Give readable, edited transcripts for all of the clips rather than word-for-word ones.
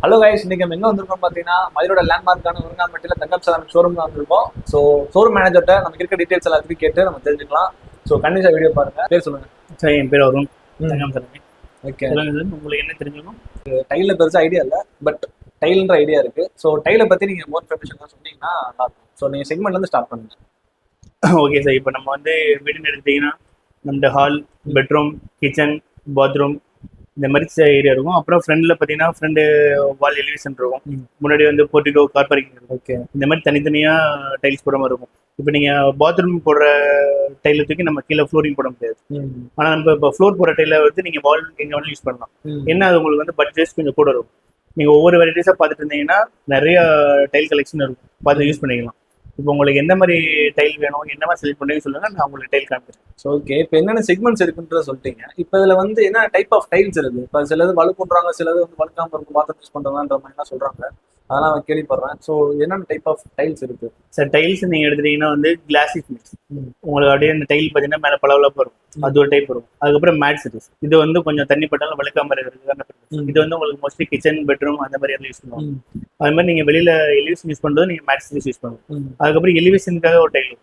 Hello guys, இன்னைக்கு நம்ம எங்க வந்திருக்கோம் பாத்தீங்கன்னா மதுரோட லேண்ட்மார்க்கான உருங்காம்பட்டியில தங்கம் செராமிக் ஷோரூம் தான் வந்திருக்கோம். ஸோ ஷோரூம் மேனேஜர்கிட்ட நமக்கு இருக்க டீடைல்ஸ் எல்லாத்தையும் கேட்டு நம்ம தெரிஞ்சுக்கலாம். ஸோ கண்டிப்பா வீடியோ பாருங்க. பேர் சொல்லுங்க. சார் என் பேர் அருண். ம். தங்கம் சார். ஓகே. சொல்லுங்க சார், உங்களுக்கு என்ன தெரிஞ்சுக்கணும்? டைல பெருசா ஐடியா இல்லை, பட் டைல்ன்ற ஐடியா இருக்கு. ஸோ டைலை பத்தி நீங்க மோர் இன்ஃபர்மேஷன் தான் சொன்னீங்கன்னா நல்லா இருக்கும். ஸோ நீங்க செக்மெண்ட்ல இருந்து ஸ்டார்ட் பண்ணுங்க. ஓகே சார், இப்போ நம்ம வந்து வீடுன்னு எடுத்தீங்கன்னா நம்ம ஹால், பெட்ரூம், கிச்சன், பாத்ரூம் இந்த மாதிரி ஏரியா இருக்கும். அப்புறம் ஃப்ரண்டில் பார்த்தீங்கன்னா ஃப்ரண்ட் வால் எலிவேஷன் இருக்கும். ம். முன்னாடி வந்து போர்ட்டிகோ, கார் பார்க்கிங் இருக்கும். ஓகே. இந்த மாதிரி தனித்தனியாக டைல்ஸ் போட மாதிரி இருக்கும். இப்போ நீங்கள் பாத்ரூம் போடுற டைல தூக்கி நம்ம கீழே ஃப்ளோரிங் போட முடியாது. ம். ஆனால் நம்ம இப்போ ஃப்ளோர் போடுற டைல வந்து நீங்கள் வால் எங்கே வேணாலும் யூஸ் பண்ணலாம். ம். என்ன அது உங்களுக்கு வந்து பட்ஜெட் கொஞ்சம் கூட இருக்கும். நீங்கள் ஒவ்வொரு வெரைட்டிஸாக பார்த்துட்டு இருந்தீங்கன்னா நிறைய டைல் கலெக்ஷன் இருக்கும், பார்த்து யூஸ் பண்ணிக்கலாம். இப்போ உங்களுக்கு எந்த மாதிரி டைல் வேணும், என்ன மாதிரி செலக்ட் பண்ணுறீங்கன்னு சொல்லுங்கள், நான் உங்களுக்கு டைல் காமிக்கிறேன். ஸோ ஓகே, இப்போ என்னென்ன செக்மெண்ட்ஸ் இருக்குன்றத சொல்லிட்டீங்க. இப்போ இதுல வந்து என்ன டைப் ஆஃப் டைல்ஸ் இருக்கு? இப்போ சிலது வழுக்குன்றாங்க, சிலது வந்து வழுக்காம இருக்கும், பாத்ரூம் யூஸ் பண்றதான்ற மாதிரிலாம் சொல்றாங்க. அதெல்லாம் நான் கேள்விப்படுறேன். ஸோ என்னென்ன டைப் ஆஃப் டைல்ஸ் இருக்கு? சார் டைல்ஸ் நீங்கள் எடுத்துட்டீங்கன்னா வந்து கிளாசி ஃபினிஷ். ம். உங்களுக்கு அப்படியே அந்த டைல் பார்த்தீங்கன்னா மேலே பளபளப்பாக இருக்கும், ம். அது ஒரு டைப் வரும். அதுக்கப்புறம் மேட் சீரிஸ், இது வந்து கொஞ்சம் தண்ணி பட்டாலும் வழுக்காம இருக்கிறதுக்கான ம். இது வந்து உங்களுக்கு மோஸ்ட்லி கிச்சன், பெட்ரூம் அந்த மாதிரி எல்லாம் யூஸ் பண்ணுவாங்க. ம். அது மாதிரி நீங்கள் வெளியில் எலிவேஷன் யூஸ் பண்ணுறது நீங்கள் மேட் சீரிஸ் யூஸ் பண்ணுவோம். ம். அதுக்கப்புறம் எலிவேஷனுக்காக ஒரு டைல்.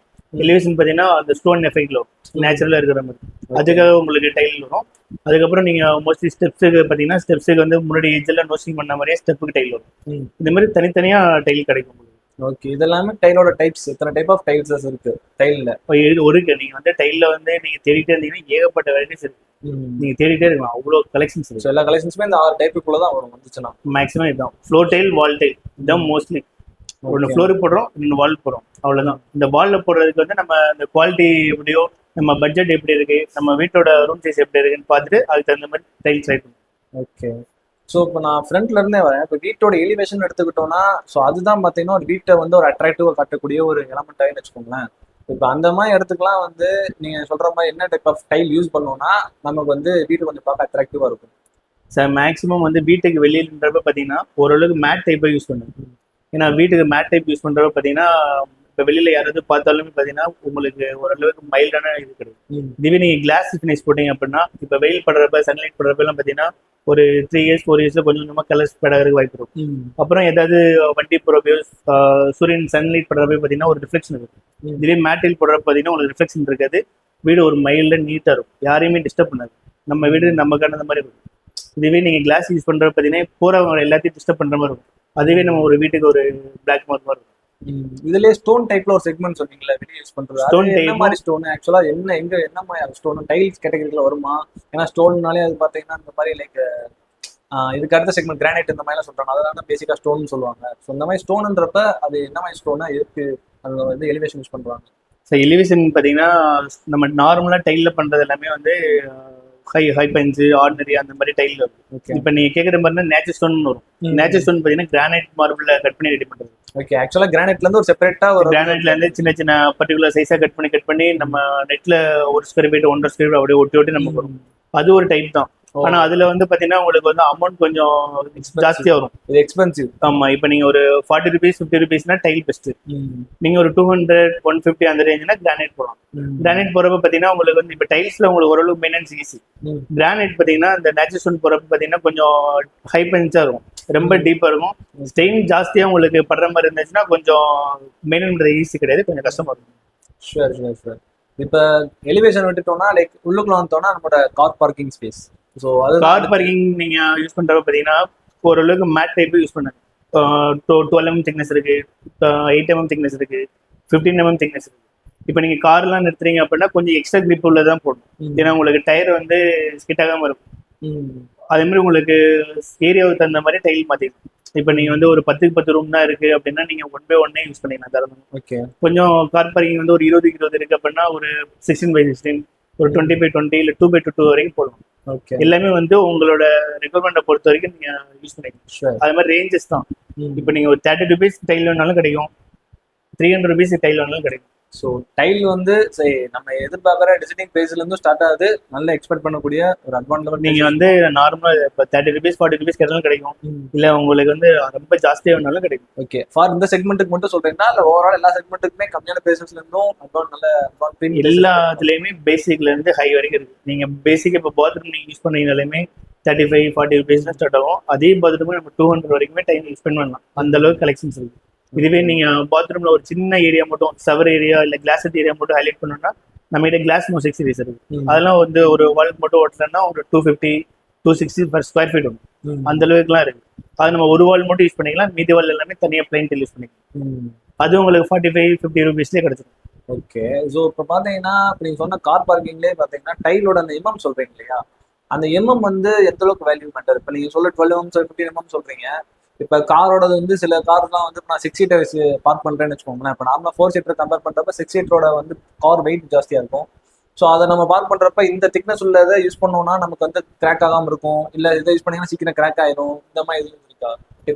எலிவேஷன் பார்த்தீங்கன்னா அந்த ஸ்டோன் எஃபெக்ட்ல நேச்சுரலாக இருக்கிற மாதிரி அதுக்காக உங்களுக்கு டைல் வரும். அதுக்கப்புறம் நீங்கள் மோஸ்ட்லி ஸ்டெப்ஸுக்கு பார்த்தீங்கன்னா ஸ்டெப்ஸுக்கு வந்து முன்னாடி எஜ்ஜெல்லாம் நோசிங் பண்ண மாதிரியே ஸ்டெப்புக்கு டைல் வரும். ம். இந்த மாதிரி தனித்தனியாக டைல் கிடைக்கும் உங்களுக்கு. ஓகே, இதெல்லாமே டைலோட டைப்ஸ். எத்தனை டைப் ஆஃப் டைல்ஸஸ் இருக்கு டைல்ல? இப்போ இது ஒரு நீங்கள் வந்து டைலில் வந்து நீங்கள் தேடிட்டே இருந்தீங்கன்னா ஏகப்பட்ட வெரைட்டிஸ் இருக்கு. நீங்கள் தேடிட்டே இருக்கலாம், அவ்வளோ கலெக்ஷன்ஸ் ஸோ இருக்கு. எல்லா கலெக்ஷன்ஸுமே இந்த 6 டைப்புக்குள்ள தான் வரும் வந்துச்சுன்னா. மேக்ஸிமம் இதுதான் ஃப்ளோர் டைல், வால் டைல், இதுதான் மோஸ்ட்லி. ஒன்று ஃப்ளோருக்கு போடுறோம், இன்னொன்று வால் போடுறோம், அவ்வளோதான். இந்த வாலில் போடுறதுக்கு வந்து நம்ம இந்த குவாலிட்டி எப்படியோ, நம்ம பட்ஜெட் எப்படி இருக்கு, நம்ம வீட்டோட ரூம் சைஸ் எப்படி இருக்குன்னு பார்த்துட்டு அதுக்கு தகுந்த மாதிரி டைல் ட்ரை பண்ணுவோம். ஓகே. ஸோ இப்போ நான் ஃப்ரண்ட்ல இருந்தே வரேன். இப்போ வீட்டோட எலிவேஷன் எடுத்துக்கிட்டோம்னா, ஸோ அதுதான் பார்த்தீங்கன்னா ஒரு வீட்டை வந்து ஒரு அட்ராக்டிவாக காட்டக்கூடிய ஒரு எலமெண்ட்டாகனு வச்சுக்கோங்களேன். இப்போ அந்த மாதிரி இடத்துக்குலாம் வந்து நீங்க சொல்ற மாதிரி என்ன டைப் ஆஃப் டைல் யூஸ் பண்ணோம்னா நமக்கு வந்து வீடு கொஞ்சம் பார்க்க அட்ராக்டிவா இருக்கும்? சார் மேக்ஸிமம் வந்து வீட்டுக்கு வெளியிலன்றப்ப பார்த்தீங்கன்னா ஓரளவுக்கு மேட் டைப்பை யூஸ் பண்ணுங்க. ஏன்னா வீட்டுக்கு மேட் டைப் யூஸ் பண்ணுறப்ப பார்த்தீங்கன்னா இப்போ வெளியில் யாராவது பார்த்தாலுமே பார்த்தீங்கன்னா உங்களுக்கு ஓரளவுக்கு மைல்டான இது கிடைக்கும். ம். இதுவே நீங்கள் கிளாஸ் ஃபினிஷ் போட்டீங்க அப்படின்னா இப்போ வெயில் படுறப்ப, சன்லைட் படுறப்பெல்லாம் பார்த்தீங்கன்னா ஒரு 3 இயர்ஸ் 4 இயர்ஸ்ல கொஞ்சம் கொஞ்சமாக கலர்ஸ் படாகிறதுக்கு வாய்ப்பு இருக்கும். ம். அப்புறம் ஏதாவது வண்டி போகிறப்போ, சூரியன் சன்லைட் படுறப்ப பார்த்தீங்கன்னா ஒரு ரிஃப்ளெக்ஷன் இருக்கும். ம். இதுவே மேட்டில் போடுறப்ப பார்த்தீங்கன்னா உங்களுக்கு ரிஃப்ளெக்ஷன் இருக்காது, வீடு ஒரு மைல்டாக நீட்டாக இருக்கும், யாரையுமே டிஸ்டர்ப் பண்ணாது, நம்ம வீடு நமக்கான அந்த மாதிரி இருக்கும். இதுவே நீங்கள் கிளாஸ் யூஸ் பண்ணுறப்ப பார்த்தீங்கன்னா போகிறவங்க எல்லாத்தையும் டிஸ்டர்ப் பண்ணுற மாதிரி இருக்கும். அதுவே நம்ம ஒரு வீட்டுக்கு ஒரு பிளாக் மார்க் மாதிரி இருக்கும். இதுலயே ஸ்டோன் டைப்ல ஒரு செக்மெண்ட் சொன்னீங்கல்ல, வெளிய யூஸ் பண்றது. அது ஸ்டோன் என்ன டைப் மாதிரி ஸ்டோன்? ஆக்சுவலா என்ன மாதிரி ஸ்டோன்? டைல்ஸ் கேட்டகரிக்குள்ள வருமா? ஏன்னா ஸ்டோன்னாலே அது பாத்தீங்கன்னா இந்த மாதிரி லைக் இதுக்கு அடுத்த செக்மெண்ட் கிரானைட் இந்த மாதிரிலாம் சொல்றாங்க. அதெல்லாம் பேசிக்கா ஸ்டோன் சொல்லுவாங்க. ஸோ இந்த மாதிரி ஸ்டோன்ன்றப்ப அது என்ன மாதிரி ஸ்டோனா எதுக்கு அதுல வந்து எலிவேஷன் யூஸ் பண்றாங்க? ஸோ எலிவேஷன் பார்த்தீங்கன்னா நம்ம நார்மலாக டைலில் பண்ணுறது எல்லாமே வந்து ஹை பஞ்சு, ஆர்டினரி அந்த மாதிரி டைல் வரும். ஓகே. இப்போ நீங்கள் கேட்குற மாதிரினா நேச்சர் ஸ்டோன் வரும். நேச்சர் ஸ்டோன் பார்த்தீங்கன்னா கிரானைட் மார்பிளில் கட் பண்ணி ரெடி பண்ணுறது. ஓகே, ஆக்சுவலா கிரானைட்ல இருந்து ஒரு செப்பரேட்டா ஒரு கிரானைட்ல இருந்து சின்ன சின்ன பர்டிகுலர் சைஸாக கட் பண்ணி நம்ம நெட்டில் 1 ஸ்கொயர் ஃபீட் 1.5 ஸ்கொயர் ஃபீட் அப்படியே ஒட்டி நம்ம வரும். அது ஒரு டைப் தான். ஆனா அதுல வந்து பாத்தீங்கன்னா உங்களுக்கு வந்து அமௌண்ட் கொஞ்சம் ஜாஸ்தியா வரும். இது எக்ஸ்பென்சிவ். ஆமா, இப்போ நீங்க ஒரு 40 ருபீஸ் 50 ருபீஸ்னா டைல் பெஸ்ட். நீங்க ஒரு 200 150 அந்த ரேஞ்சுனா கிரானைட் போகலாம். கிரானைட் போறப்ப பாத்தீங்கன்னா உங்களுக்கு வந்து இப்போ டைல்ஸ்ல உங்களுக்கு ஓரளவு மெயின்டெனன்ஸ் ஈஸி. கிரானைட் பாத்தீங்கன்னா இந்த நேச்சுரல் ஸ்டோன் போறப்ப பாத்தீங்கன்னா கொஞ்சம் ஹை பஞ்சா இருக்கும், ரொம்ப டீப்பா இருக்கும். ஸ்டெயின் ஜாஸ்தியா உங்களுக்கு படுற மாதிரி இருந்துச்சுன்னா கொஞ்சம் மெயின்டைன் பண்றது ஈஸி கிடையாது, கொஞ்சம் கஷ்டமா இருக்கும். ஷுவர். இப்போ எலிவேஷன் விட்டுட்டோம்னா லைக் உள்ளுக்குள்ள வந்தோம்னா நம்மளோட கார் பார்க்கிங் ஸ்பேஸ். ஸோ அது கார் பார்க்கிங் நீங்க யூஸ் பண்றப்ப பாத்தீங்கன்னா ஓரளவுக்கு மேட் டைப் யூஸ் பண்ணுங்க. 12 mm திக்னஸ் இருக்கு, 8 mm திக்னஸ் இருக்கு, 15 mm திக்னஸ் இருக்கு. இப்போ நீங்க கார்லாம் நிறுத்துறீங்க அப்படின்னா கொஞ்சம் எக்ஸ்ட்ரா கிரிப் உள்ளதான் போடணும். ஏன்னா உங்களுக்கு டயர் வந்து ஸ்கிட் ஆகாம இருக்கும். அதே மாதிரி உங்களுக்கு ஏரியாவுக்கு தகுந்த மாதிரி டைல் மாத்திக்கணும். இப்போ நீங்க வந்து ஒரு 10க்கு 10 ரூம் தான் இருக்கு அப்படின்னா நீங்க 1/1 யூஸ் பண்ணிக்கலாம் தரணும். ஓகே. கொஞ்சம் கார் பார்க்கிங் வந்து ஒரு 20க்கு 20 இருக்கு அப்படின்னா ஒரு 16/16, ஒரு 20/20 இல்லை 2/2 வரைக்கும் போடணும். ஓகே. எல்லாமே வந்து உங்களோட ரெக்குவயர்மெண்ட்டை பொறுத்த வரைக்கும் நீங்க யூஸ் பண்ணிக்கலாம். அது மாதிரி ரேஞ்சஸ் தான். இப்போ நீங்க ஒரு 30 ருபீஸ் டைல் வேணாலும் கிடைக்கும், 300 ருபீஸ் டைல் வேணாலும் கிடைக்கும். ஸோ டைல் வந்து சரி நம்ம எதிர்பார்க்குற டிசைனிங் ப்ரைஸ்ல இருந்தும் ஸ்டார்ட் ஆகுது, நல்லா எக்ஸ்பெக்ட் பண்ணக்கூடிய ஒரு அட்வான்டேஜ். நீங்க வந்து நார்மலா இப்போ 30 ருபீஸ் 40 ருபீஸ் கேட்டாலும் கிடைக்கும், இல்ல உங்களுக்கு வந்து ரொம்ப ஜாஸ்தியா வேணாலும் கிடைக்கும். ஓகே. ஃபார் இந்த செக்மெண்ட்டுக்கு மட்டும் சொல்றீங்கன்னா இல்ல ஓவரால் எல்லா செக்மெண்ட்டுக்குமே கம்மியான ப்ரைஸஸ்ல இருந்தும் நல்ல எல்லாத்துலயுமே பேசிக்ல இருந்து ஹை வரைக்கும் இருக்கு. நீங்க பேசிக் இப்போ பாத்ரூம் நீங்க யூஸ் பண்ணீங்கனாலுமே 35-40 தான் ஸ்டார்ட் ஆகும். அதே பாத்ரூம் நம்ம 200 வரைக்குமே டைம் ஸ்பெண்ட் பண்ணலாம். அந்த அளவுக்கு கலெக்ஷன்ஸ் இருக்கு. இதுவே நீங்க பாத்ரூம்ல ஒரு சின்ன ஏரியா மட்டும் சவர் ஏரியா இல்ல கிளாஸ் ஏரியா மட்டும் ஹைலைட் பண்ணணும்னா நம்ம கிட்ட கிளாஸ் மோசைக் சீரிஸ் இருக்கு. அதெல்லாம் வந்து ஒரு வால் மட்டும் ஓட்டலன்னா ஒரு 250-260 per ஸ்கொயர் ஃபீட் வரும். அந்த அளவுக்குலாம் இருக்கு. அது நம்ம ஒரு வால் மட்டும் யூஸ் பண்ணிக்கலாம், மீதி வால் எல்லாமே தனியா பிளைன் டைல் யூஸ் பண்ணிக்கலாம். அது உங்களுக்கு 45-50 ரூபீஸ்லேயே கிடைச்சிடும். ஓகே. ஸோ இப்போ பார்த்தீங்கன்னா இப்போ நீங்கள் சொன்ன கார் பார்க்கிங்லேயே பார்த்தீங்கன்னா டைலோட அந்த எம்எம் சொல்றீங்க இல்லையா, அந்த எம்எம் வந்து எந்த அளவுக்கு வேல்யூ மேட்டர்? இப்போ நீங்கள் சொல்ல 12 mm 15 mm சொல்றீங்க. இப்போ காரோட வந்து சில கார்லாம் வந்து நான் 6 சீட்டர் பார்க் பண்ணுறேன்னு வச்சுக்கோங்களேன். இப்போ நார்மலாக 4 சீட்டர் கம்பேர் பண்ணுறப்ப 6 சீட்டரோட வந்து கார் வெயிட் ஜாஸ்தியாக இருக்கும். ஸோ அதை நம்ம பார்க் பண்ணுறப்ப இந்த திக்னஸ் உள்ளதை யூஸ் பண்ணோம்னா நமக்கு வந்து கிராக் ஆகாமல் இருக்கும், இல்லை இதை யூஸ் பண்ணிங்கன்னா சீக்கிரம் கிராக் ஆயிடும், இந்த மாதிரி எதுவும் இருக்கா?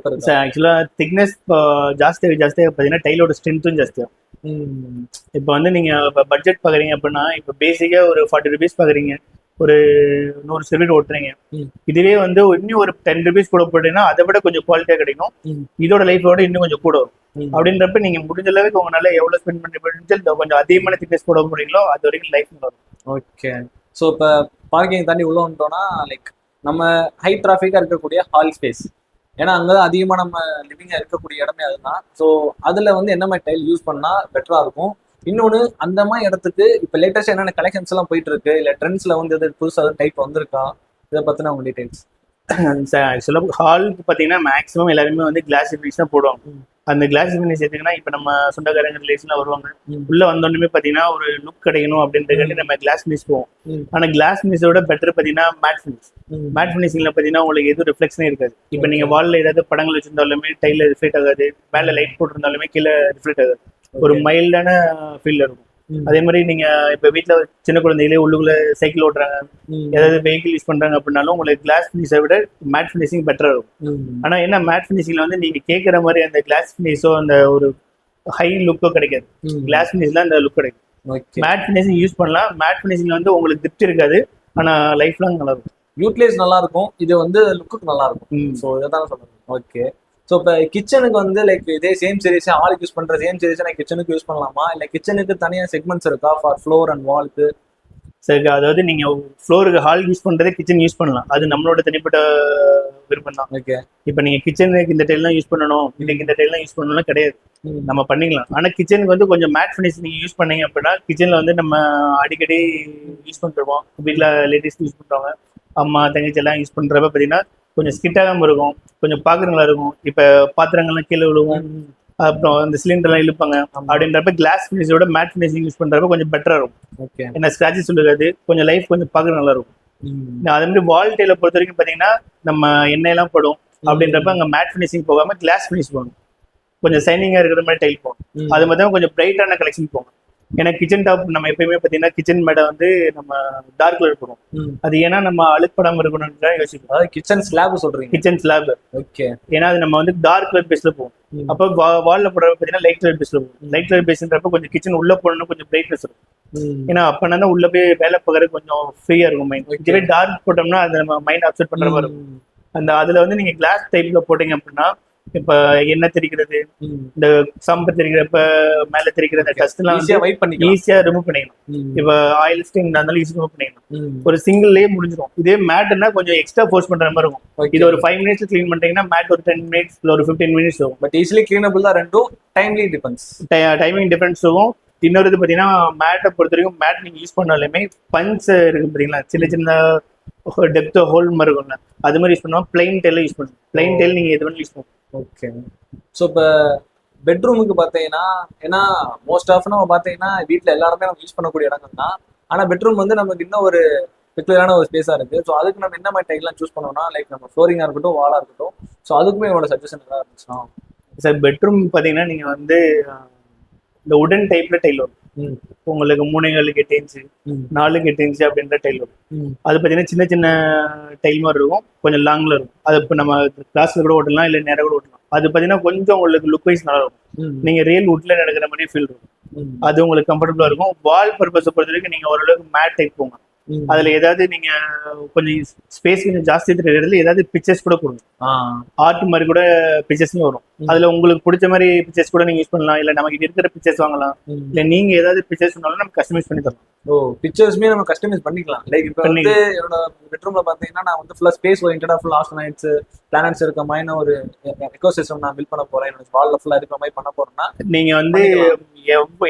ஆக்சுவலாக திக்னஸ் ஜாஸ்தியாக பார்த்தீங்கன்னா டைலோட ஸ்ட்ரென்த்தும் ஜாஸ்தியாகும். இப்போ வந்து நீங்கள் இப்போ பட்ஜெட் பார்க்குறீங்க அப்படின்னா இப்போ பேசிக்காக ஒரு 40 ரூபீஸ் பார்க்குறீங்க, ஒரு 100 ஸ்கொயர் ஃபீட் ஓட்டுறீங்க. இதுவே வந்து இன்னும் ஒரு 10 ரூபீஸ் கூட போட்டீங்கன்னா அதை விட கொஞ்சம் குவாலிட்டியாக கிடைக்கும். இதோட லைஃபோட இன்னும் கொஞ்சம் கூட வரும். அப்படின்றப்ப நீங்கள் முடிஞ்ச அளவுக்கு உங்களால் எவ்வளோ ஸ்பெண்ட் பண்ணி கொஞ்சம் அதிகமான திக்னஸ் போட முடியுங்களோ அது வரைக்கும் லைஃப் வரும். ஓகே. ஸோ இப்போ பார்க்கிங் தாண்டி உள்ள வந்துட்டோம்னா லைக் நம்ம ஹை டிராஃபிக்காக இருக்கக்கூடிய ஹால் ஸ்பேஸ், ஏன்னா அங்கே தான் அதிகமாக நம்ம லிவிங்காக இருக்கக்கூடிய இடமே அதுதான். ஸோ அதில் வந்து என்ன மாதிரி டைல் யூஸ் பண்ணால் பெட்டராக இருக்கும்? இன்னொன்று அந்த மாதிரி இடத்துக்கு இப்போ லேட்டஸ்ட் என்னென்ன கலெக்ஷன்ஸ் எல்லாம் போயிட்டு இருக்கு, இல்லை ட்ரெண்ட்ஸில் வந்து எது புதுசாக டைப் வந்திருக்கா, இதை பற்றின உங்கள் டீடைல்ஸ். ஆக்சுவலாக ஹாலுக்கு பார்த்தீங்கன்னா மேக்ஸிமம் எல்லாருமே வந்து கிளாஸ் ஃபினிஷ் தான் போடுவாங்க. அந்த கிளாஸ் ஃபினிஷ் எடுத்தீங்கன்னா இப்போ நம்ம சொந்தக்காரங்க ரிலேஷன்லாம் வருவாங்க, உள்ள வந்தோடனே பார்த்தீங்கன்னா ஒரு லுக் கிடைக்கணும் அப்படின்றதுக்காண்டி நம்ம கிளாஸ் ஃபினிஷ் போவோம். ஆனால் கிளாஸ் ஃபினிஷோட பெட்டர் பார்த்தீங்கன்னா மேட் ஃபினிஷ். மேட் ஃபினிஷிங்ல பார்த்தீங்கன்னா உங்களுக்கு எதுவும் ரிஃப்ளெக்ஷனே இருக்காது. இப்போ நீங்கள் வாலில் ஏதாவது படங்கள் வச்சிருந்தாலுமே டைல ரிஃப்ளெக்ட் ஆகாது, மேலே லைட் போட்டிருந்தாலுமே கீழே ரிஃப்ளெக்ட் ஆகாது, ஒரு மைல்டான ஃபீல் இருக்கும். அதே மாதிரி நீங்க இப்ப வீட்டுல சின்ன குழந்தைகளே உள்ளுக்குள்ள சைக்கிள் ஓட்டுறாங்க, ஏதாவது வெஹிக்கிள் யூஸ் பண்றாங்க அப்படின்னாலும் உங்களுக்கு கிளாஸ் ஃபினிஷை விட மேட் ஃபினிஷிங் பெட்டரா இருக்கும். ஆனா என்ன மேட் ஃபினிஷிங்ல வந்து நீங்க கேட்குற மாதிரி அந்த கிளாஸ் ஃபினிஷோ அந்த ஒரு ஹை லுக்கோ கிடைக்காது. கிளாஸ் ஃபினிஷ்ல அந்த லுக் கிடைக்கும். மேட் ஃபினிஷிங் யூஸ் பண்ணலாம். மேட் ஃபினிஷிங்ல வந்து உங்களுக்கு திருப்தி இருக்காது, ஆனா லைஃப் லாங் நல்லா இருக்கும். யூட்டிலைஸ் நல்லா இருக்கும், இது வந்து லுக்கு நல்லா இருக்கும். ஸோ இதை தான் சொல்றேன். ஓகே. ஸோ இப்போ கிச்சனுக்கு வந்து லைக் இதே சேம் சீரிஸ் ஆளுக்கு யூஸ் பண்ணுற சேம் சீரிஸை நான் கிச்சனுக்கு யூஸ் பண்ணலாமா, இல்லை கிச்சனுக்கு தனியாக செக்மெண்ட்ஸ் இருக்கா ஃபார் ஃப்ளோர் அண்ட் வால்க்கு? சரி, அதாவது நீங்க ஃப்ளோருக்கு ஹால் யூஸ் பண்றதே கிச்சன் யூஸ் பண்ணலாம், அது நம்மளோட தனிப்பட்ட விருப்பம் தான். ஓகே. இப்போ நீங்க கிச்சனுக்கு இந்த டைல் தான் யூஸ் பண்ணணும், இன்னைக்கு இந்த டைல் தான் யூஸ் பண்ணணும்னா கிடையாது, நம்ம பண்ணிக்கலாம். ஆனா கிச்சனுக்கு வந்து கொஞ்சம் மேட் ஃபினிஷ் நீங்க யூஸ் பண்ணீங்க அப்படின்னா கிச்சன்ல வந்து நம்ம அடிக்கடி யூஸ் பண்ணிருவோம். வீட்டில் லேடிஸ் யூஸ் பண்றவங்க, அம்மா தங்கச்சி எல்லாம் யூஸ் பண்றப்ப பார்த்தீங்கன்னா கொஞ்சம் ஸ்கிட்டாகாம இருக்கும், கொஞ்சம் பார்க்குறவங்களா இருக்கும். இப்போ பாத்திரங்கள்லாம் கீழே விழுவும், அப்புறம் அந்த சிலிண்டர்லாம் இழுப்பாங்க. அப்படின்றப்ப கிளாஸ் ஃபினிஷோட மேட் ஃபினிஷிங் யூஸ் பண்றப்ப கொஞ்சம் பெட்டரா இருக்கும். ஓகே. ஏன்னா ஸ்கிராச்சஸ் சொல்லுறது, கொஞ்சம் லைஃப் கொஞ்சம் பார்க்க நல்லா இருக்கும். அதே மாதிரி வால் டைல பொறுத்த வரைக்கும் பார்த்தீங்கன்னா நம்ம எண்ணெயெல்லாம் படும். அப்படின்றப்ப அங்கே மேட் ஃபினிஷிங் போகாம கிளாஸ் ஃபினிஷ் போகணும், கொஞ்சம் சைனிங்காக இருக்கிற மாதிரி டைல் போகணும். அது மாதிரி கொஞ்சம் பிரைட்டான கலெக்ஷன் போகணும். ஏன்னா கிச்சன் டாப் நம்ம எப்பயுமே பார்த்தீங்கன்னா கிச்சன் மேடை வந்து நம்ம டார்க் கலர் போடுவோம். அது ஏன்னா நம்ம அழுப்படாம இருக்கணும்னு யோசிப்போம். அதாவது கிச்சன் ஸ்லாப் சொல்றீங்க? Kitchen slab. ஓகே. ஏன்னா அது நம்ம வந்து டார்க் கலர் பேஸ்ல போவோம். அப்போ வால்ல போடுறப்ப பார்த்தீங்கன்னா லைட் கலர் பேஸ்ல போகும். லைட் கலர் பேஸ்ன்றப்ப கொஞ்சம் கிச்சன் உள்ள போடணும், கொஞ்சம் பிரைட்னஸ் இருக்கும். ஏன்னா அப்பனா தான் உள்ள போய் வேலை பார்க்கறது கொஞ்சம் ஃப்ரீயா இருக்கும் மைண்ட். இதுவே டார்க் போட்டோம்னா அது நம்ம மைண்ட் அப்செட் பண்ற மாதிரி இருக்கும். அந்த அதுல வந்து நீங்க கிளாஸ் டைப்ல போட்டீங்க அப்படின்னா இப்ப எண்ணெய் தெரிக்கிறது, இந்த சாம்பர் தெரிக்கிறப்ப மேல தெரிக்கிற டஸ்ட் எல்லாம் ஈஸியா ரிமூவ் பண்ணிக்கணும். இப்ப ஆயில் ஸ்டெயின் இருந்தாலும் ஈஸியா ரிமூவ் பண்ணிக்கணும், ஒரு சிங்கிள்லயே முடிஞ்சிடும். இதே மேட்னா கொஞ்சம் எக்ஸ்ட்ரா ஃபோர்ஸ் பண்ற மாதிரி இருக்கும். இது ஒரு 5 மினிட்ஸ் கிளீன் பண்ணிட்டீங்கன்னா மேட் ஒரு 10 மினிட்ஸ் இல்ல ஒரு 15 மினிட்ஸ் ஆகும். பட் ஈஸிலி கிளீனபிள் தான், ரெண்டும் டைமிங் டிஃபரன்ஸ் ஆகும். இன்னொரு இது பாத்தீங்கன்னா மேட்டை பொறுத்த வரைக்கும் மேட் நீங்க யூஸ் பண்ணாலுமே பஞ்ச் இருக்கு பாத்தீங்களா, சின்ன சின்ன டெப்த் ஹோல் மாதிரி இருக்கும்ல, அது மாதிரி யூஸ் பண்ணுவோம். பிளைன் டைல யூஸ் பண்ணுவோம். பிளைன் டைல் நீங்க எது வேணும் யூஸ் பண்ணுவோம். ஓகே. ஸோ இப்போ பெட்ரூமுக்கு பார்த்தீங்கன்னா, ஏன்னா மோஸ்ட் ஆஃப் நம்ம பார்த்தீங்கன்னா வீட்டில் எல்லாருமே நம்ம யூஸ் பண்ணக்கூடிய இடங்கள் தான். ஆனால் பெட்ரூம் வந்து நமக்கு இன்னும் ஒரு பெக்குலரான ஒரு ஸ்பேஸாக இருக்குது. ஸோ அதுக்கு நம்ம என்ன மாதிரி டைல்லாம் சூஸ் பண்ணோம்னா லைக் நம்ம ஃப்ளோரிங்காக இருக்கட்டும், வாலாக இருக்கட்டும், ஸோ அதுக்குமே என்னோட சஜஷன் ஏதாவது இருந்துச்சுன்னா? சார் பெட்ரூம் பார்த்தீங்கன்னா நீங்கள் வந்து இந்த உடன் டைப்ல டைல் வரும். உங்களுக்கு 3.8 இன்ச்சு 4.8 இன்ச்சு அப்படின்ற டைல் வரும். அது பார்த்தீங்கன்னா சின்ன சின்ன டைல் மாதிரி இருக்கும், கொஞ்சம் லாங்ல இருக்கும். அது இப்போ நம்ம கிளாஸ்ல கூட ஓட்டலாம், இல்லை நேரம் கூட ஓட்டலாம். அது பார்த்தீங்கன்னா கொஞ்சம் உங்களுக்கு லுக் வைஸ் நல்லா இருக்கும். நீங்க ரியல் வுட்ல நடக்கிற மாதிரி ஃபீல் இருக்கும். அது உங்களுக்கு கம்ஃபர்டபுளா இருக்கும். வால் பர்பஸை பொறுத்த வரைக்கும் நீங்க ஓரளவுக்கு மேட் டைப் போங்க. அதுல ஏதாவது நீங்க கொஞ்சம் ஸ்பேஸ் கொஞ்சம் ஜாஸ்தி தெரியுறதுல ஏதாவது பிக்சர்ஸ் கூட கொடுங்க. ஆர்ட் மாதிரி கூட பிக்சர்ஸ்ல வரும். அதுல உங்களுக்கு பிடிச்ச மாதிரி பிக்சர்ஸ் கூட நீங்க யூஸ் பண்ணலாம், இல்ல நமக்கு இருக்கிற பிக்சர்ஸ் வாங்கலாம், இல்ல நீங்க ஏதாவது பிக்சர்ஸ் சொன்னாலும் நம்ம கஸ்டமைஸ் பண்ணி தரலாம். ஓ பிக்சர்ஸ்மே நம்ம கஸ்டமைஸ் பண்ணிக்கலாம். லைக் இப்போ வந்து என்னோட பெட்ரூம்ல பாத்தீங்கன்னா நான் வந்து ஃபுல்லா ஸ்பேஸ் ஓரியன்டா ஃபுல் ஆஸ்ட்ரோனைட்ஸ் பிளானட்ஸ் இருக்க மாதிரி நான் ஒரு எக்கோசிஸ்டம் நான் பில்ட் பண்ண போறேன், என்னோட வால்ல ஃபுல்லா இருக்கிற மாதிரி பண்ண போறேன்னா நீங்க வந்து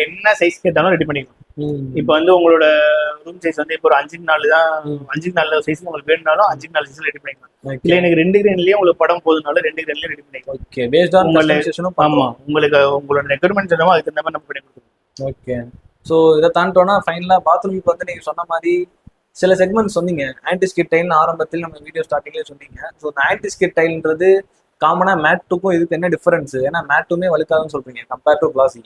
என்ன சைஸ் கேட்டாலும் ரெடி பண்ணிக்கலாம். இப்போ வந்து உங்களோட ரூம் சைஸ் வந்து இப்போ ஒரு 5x4 தான், 5x4 சைஸ் உங்களுக்கு வேணும்னாலும் 5x4 சைஸ்ல ரெடி பண்ணிக்கலாம். இல்ல எனக்கு 2 கிரேன்லயே உங்களுக்கு படம் போதுனாலும் 2 கிரேன்லயே ரெடி பண்ணிக்கலாம். ஓகே பேஸ்ட் ஆன் கஸ்டமைசேஷனும். ஆமா, உங்களுக்கு உங்களோட ரெக்யர்மென்ட் என்னவோ அதுக்கு தகுந்த மாதிரி நம்ம பண்ணி கொடுத்துருவோம். ஓகே ஸோ இதை தாண்டோன்னா ஃபைனலா பாத்ரூமுக்கு வந்து நீங்க சொன்ன மாதிரி சில செக்மெண்ட் சொன்னீங்க. ஆன்டி ஸ்கிட் டைல்னு ஆரம்பத்தில் நம்ம வீடியோ ஸ்டார்டிங்லேயே சொன்னீங்க. ஸோ இந்த ஆன்டி ஸ்கிட் டைல்ன்றது காமனா மேட்டுக்கும் இதுக்கு என்ன டிஃபரன்ஸ்? ஏன்னா மேட்டுமே வலுக்காதுன்னு சொல்றீங்க கம்பேர் டு கிளாசி.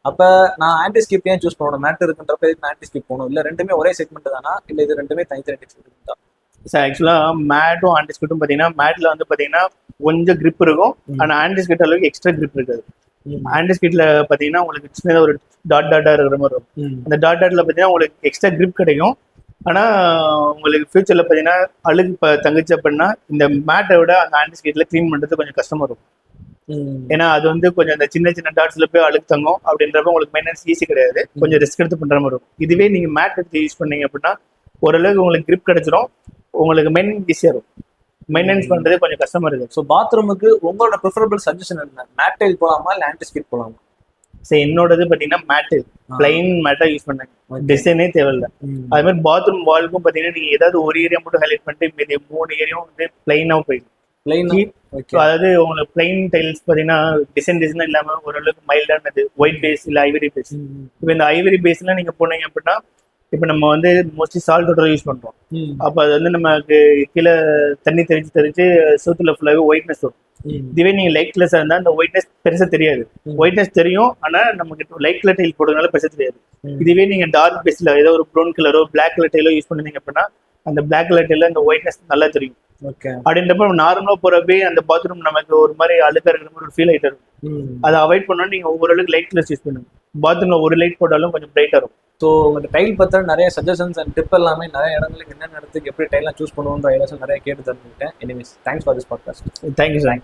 அப்ப நான் ஆன்டி ஸ்கிப் ஏன் சூஸ் பண்ணணும்? மேட் இருக்குன்றப்ப இதுக்கு ஆன்டி ஸ்கிப் போகணும், இல்ல ரெண்டுமே ஒரே செக்மெண்ட் தானா, இல்ல இது ரெண்டுமே தனித்தனி செக்மெண்ட் தான்? சார் ஆக்சுவலா மேட்டும் ஆன்டி ஸ்கிட்டும் பாத்தீங்கன்னா மேட்ல வந்து பாத்தீங்கன்னா கொஞ்சம் கிரிப் இருக்கும், ஆனா ஆன்டி ஸ்கிட் அளவுக்கு எக்ஸ்ட்ரா கிரிப் இருக்காது. ஆன்டி ஸ்கிட்ல பாத்தீங்கன்னா உங்களுக்கு சின்னதா ஒரு டாட்டா இருக்கிற மாதிரி இருக்கும். அந்த டாட்ல பாத்தீங்கன்னா உங்களுக்கு எக்ஸ்ட்ரா கிரிப் கிடைக்கும். ஆனா உங்களுக்கு ஃபியூச்சர்ல பாத்தீங்கன்னா அழுக்கு தங்குச்சு அப்படின்னா இந்த மேட்டை விட அந்த ஆன்டி ஸ்கிட்ல க்ளீன் பண்றது கொஞ்சம் கஷ்டமா இருக்கும். ஏன்னா அது வந்து கொஞ்சம் அந்த சின்ன சின்ன டாட்ஸ்ல போய் அழுக்கு தங்கும். அப்படின்றப்ப உங்களுக்கு மெயின்டெனன்ஸ் ஈஸி கிடையாது, கொஞ்சம் ரிஸ்க் எடுத்து பண்ற மாதிரி இருக்கும். இதுவே நீங்க மேட் எடுத்து யூஸ் பண்ணீங்க அப்படின்னா ஓரளவுக்கு உங்களுக்கு கிரிப் கிடைச்சிரும், உங்களுக்கு மெயின்டெனன்ஸ் ஈஸியா இருக்கும். மெயின்டெனன்ஸ் பண்றது கொஞ்சம் கஷ்டமா இருக்கு. ஸோ பாத்ரூமுக்கு உங்களோட ப்ரிஃபரபிள் சஜஷன் என்ன? மேட் டைல் போலாமா இல்ல ஆன்டி ஸ்கிட் போலாமா? சரி, என்னோடது பாத்தீங்கன்னா மேட்டு பிளைன் மேட்டா யூஸ் பண்ணாங்க, டிசைனே தேவையில்லை. அது மாதிரி பாத்ரூம் வால்க்கும் பாத்தீங்கன்னா நீங்க ஏதாவது ஒரு ஏரியா மட்டும் ஹைலைட் பண்ணிட்டு மீதி 3 ஏரியாவும் வந்து பிளைனா போயிடும். அதாவது உங்களுக்கு பிளைன் டைல்ஸ் பாத்தீங்கன்னா டிசைன் இல்லாம ஓரளவுக்கு மைல்டானது ஒயிட் பேஸ் இல்ல ஐவரி பேஸ். இப்போ இந்த ஐவரி பேஸ்லாம் நீங்க போனீங்க அப்படின்னா இப்போ நம்ம வந்து மோஸ்ட்லி சால்ட் வாட்டர் யூஸ் பண்றோம். அப்போ அது வந்து நமக்கு கீழே தண்ணி தெரிச்சு சோத்துல ஃபுல்லாகவே ஒயிட்னஸ் வரும். இதுவே நீங்க லைட் கலர்ஸா இருந்தா அந்த ஒயிட்னஸ் பெருசா தெரியாது, ஒயிட்னஸ் தெரியும் ஆனா நமக்கு லைட் கலர் டைல் போடுறதுனால பெருசா தெரியாது. இதுவே நீங்க டார்க் பேஸ்ல ஏதோ ஒரு ப்ரௌன் கலரோ பிளாக் கலர் டைலோ யூஸ் பண்ணீங்க அப்படின்னா அந்த பிளாக் கலர் டைல அந்த ஒயிட்னஸ் நல்லா தெரியும். அப்படின்றப்ப நார்மலா போறப்பே அந்த பாத்ரூம் நமக்கு ஒரு மாதிரி அழுக்கா இருக்கிற மாதிரி ஒரு ஃபீல் ஆயிட்டு இருக்கும். அதை அவாய்ட் பண்ணா நீங்க ஓரளவுக்கு லைட் கலர்ஸ் யூஸ் பண்ணுங்க. பாத்ரூம்ல ஒரு லைட் போட்டாலும் கொஞ்சம் பிரைட்டா இருக்கும். ஸோ உங்கள்கிட்ட டைல் பற்றி நிறைய சஜஷன்ஸ் அண்ட் டிப் எல்லாமே நிறைய இடங்களுக்கு என்னென்ன இடத்துக்கு எப்படி டைலாம் சூஸ் பண்ணுவோன்ற ஐடியாஸ் நிறைய கேட்டு தந்துக்கிட்டேன். Anyways thanks for this podcast. Thank you sir.